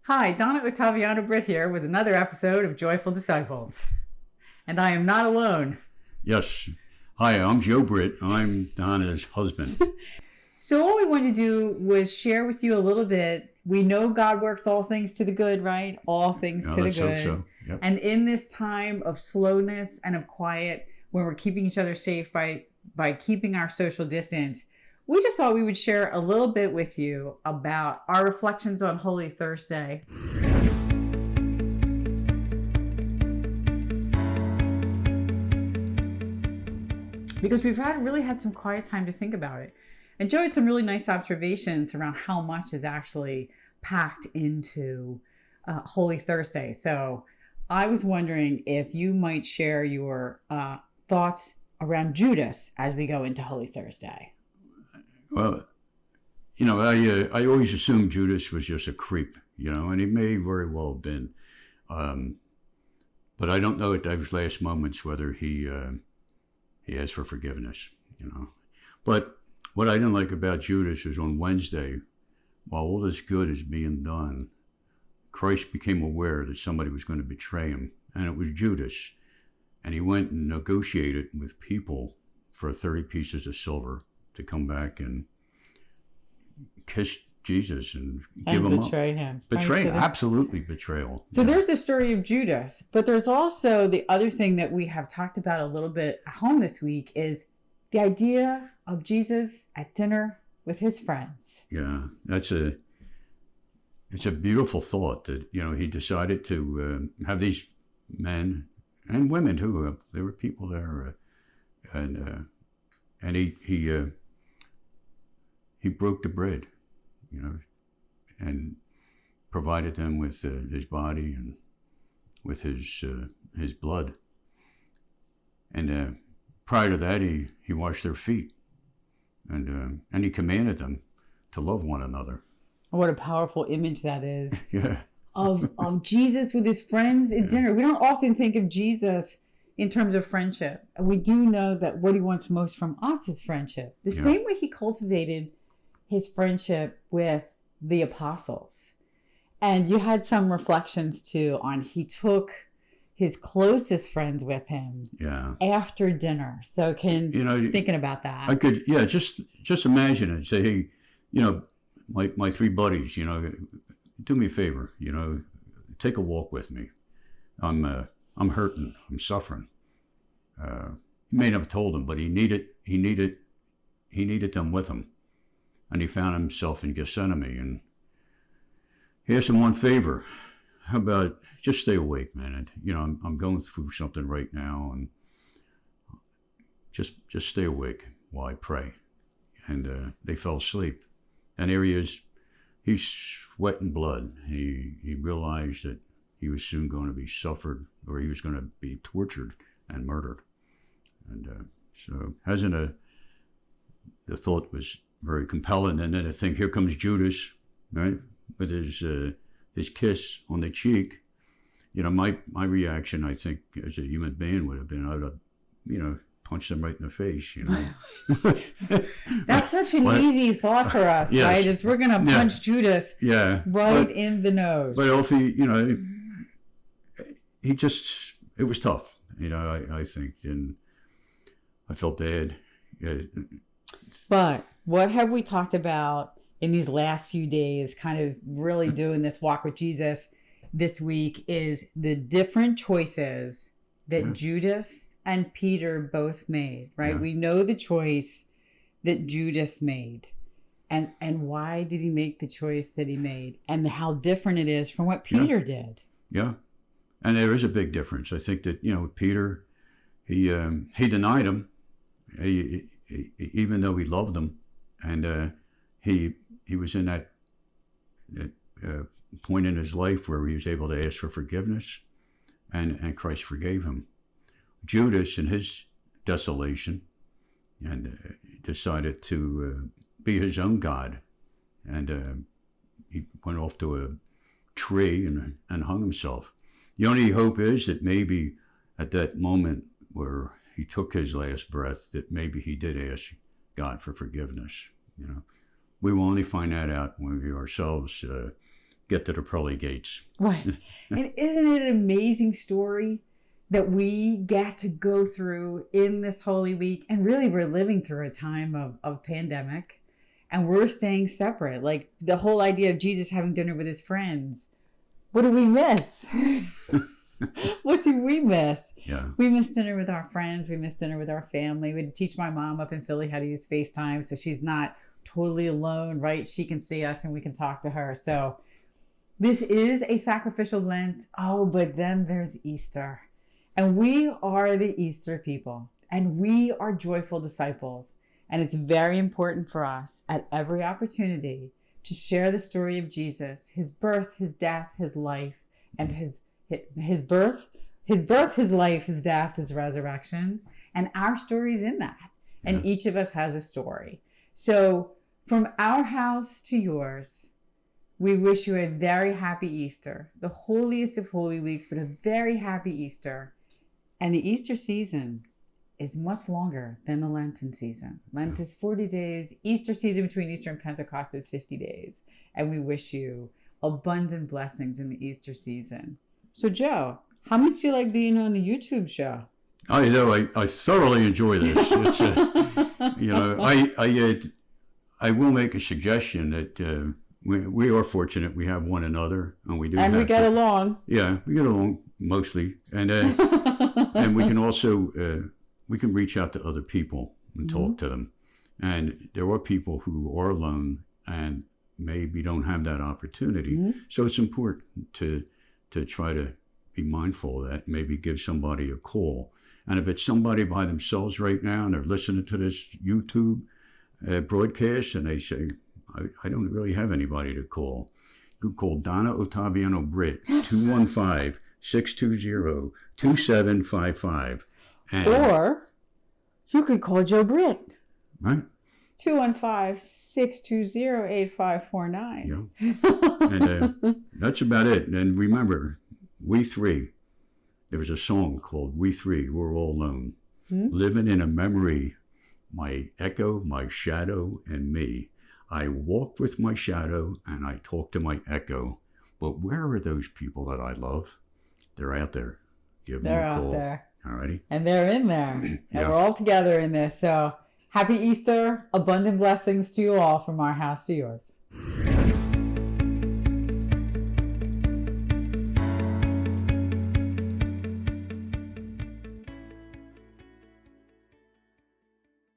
Hi, Donna Ottaviano-Britt here with another episode of Joyful Disciples. And I am not alone. Yes. Hi, I'm Joe Britt. I'm Donna's husband. So what we wanted to do was share with you a little bit. We know God works all things to the good, right? All things to the Let's hope good. so. Yep. And in this time of slowness and of quiet, when we're keeping each other safe by keeping our social distance, we just thought we would share a little bit with you about our reflections on Holy Thursday. Because we've really had some quiet time to think about it. And Joe had some really nice observations around how much is actually packed into Holy Thursday. So I was wondering if you might share your thoughts around Judas as we go into Holy Thursday. Well, I always assumed Judas was just a creep, and he may very well have been. But I don't know at those last moments whether he asked for forgiveness, But what I didn't like about Judas is on Wednesday, while all this good is being done, Christ became aware that somebody was going to betray him, and it was Judas. And he went and negotiated with people for 30 pieces of silver to come back and kiss Jesus and give him betray up. Him. Betray, absolutely betrayal. So there's the story of Judas, but there's also the other thing that we have talked about a little bit at home this week is the idea of Jesus at dinner with his friends. Yeah, it's a beautiful thought that, he decided to have these men and women too. There were people there, and he broke the bread, and provided them with his body and with his blood. And prior to that, he washed their feet, and he commanded them to love one another. What a powerful image that is. Yeah. Of Jesus with his friends at dinner. We don't often think of Jesus in terms of friendship. And we do know that what he wants most from us is friendship. The same way he cultivated his friendship with the apostles. And you had some reflections too on he took his closest friends with him after dinner. So thinking about that. I could, just imagine it. Say, hey, my three buddies, do me a favor, take a walk with me. I'm hurting. I'm suffering. He may not have told them, but he needed them with him. And he found himself in Gethsemane, and he asked him one favor. How about just stay awake, man? And, I'm going through something right now, and just stay awake while I pray. And they fell asleep. And there he is. He's sweating blood. He realized that he was soon going to be suffered, or he was going to be tortured and murdered. And so the thought was very compelling. And then I think here comes Judas, right, with his kiss on the cheek. My reaction, I think, as a human being would have been, I would have, punched him right in the face, That's such an easy thought for us, right? Is we're going to punch Judas right in the nose. But if it was tough, I think, and I felt bad. But what have we talked about in these last few days, kind of really doing this walk with Jesus this week, is the different choices that Judas and Peter both made, right? Yeah. We know the choice that Judas made. And why did he make the choice that he made? And how different it is from what Peter did. Yeah. And there is a big difference. I think that, Peter, he denied him, even though he loved him. And he was in that point in his life where he was able to ask for forgiveness, and Christ forgave him. Judas, in his desolation, and decided to be his own God, and he went off to a tree and hung himself. The only hope is that maybe at that moment where he took his last breath, that maybe he did ask God for forgiveness. We will only find that out when we ourselves get to the pearly gates. Right. And isn't it an amazing story that we get to go through in this Holy Week? And really, we're living through a time of pandemic, and we're staying separate. Like the whole idea of Jesus having dinner with his friends. What do we miss? What do we miss? Yeah. We miss dinner with our friends. We miss dinner with our family. We had to teach my mom up in Philly how to use FaceTime so she's not totally alone, right? She can see us and we can talk to her. So this is a sacrificial Lent. Oh, but then there's Easter. And we are the Easter people. And we are joyful disciples. And it's very important for us at every opportunity to share the story of Jesus, his birth, his death, his life, and his birth, his life, his death, his resurrection, and our stories in that. And each of us has a story. So from our house to yours, we wish you a very happy Easter, the holiest of Holy Weeks, but a very happy Easter. And the Easter season is much longer than the Lenten season. Lent is 40 days. Easter season between Easter and Pentecost is 50 days. And we wish you abundant blessings in the Easter season. So, Joe, how much do you like being on the YouTube show? I know. I thoroughly enjoy this. It's, I will make a suggestion that we are fortunate. We have one another, and we do. And we get along. Yeah, we get along mostly, and and we can also we can reach out to other people and talk to them. And there are people who are alone and maybe don't have that opportunity. So it's important to try to be mindful of that, maybe give somebody a call. And if it's somebody by themselves right now and they're listening to this YouTube broadcast and they say, I don't really have anybody to call, you could call Donna Ottaviano-Britt, 215-620-2755. Or you could call Joe Britt. Right. 215-620-8549. Yeah. And that's about it. And remember, we three, there was a song called We Three, We're All Alone. Living in a memory, my echo, my shadow, and me. I walk with my shadow and I talk to my echo. But where are those people that I love? They're out there. Give them a call. They're out there. Alrighty. And they're in there. And we're all together in this. So happy Easter. Abundant blessings to you all from our house to yours.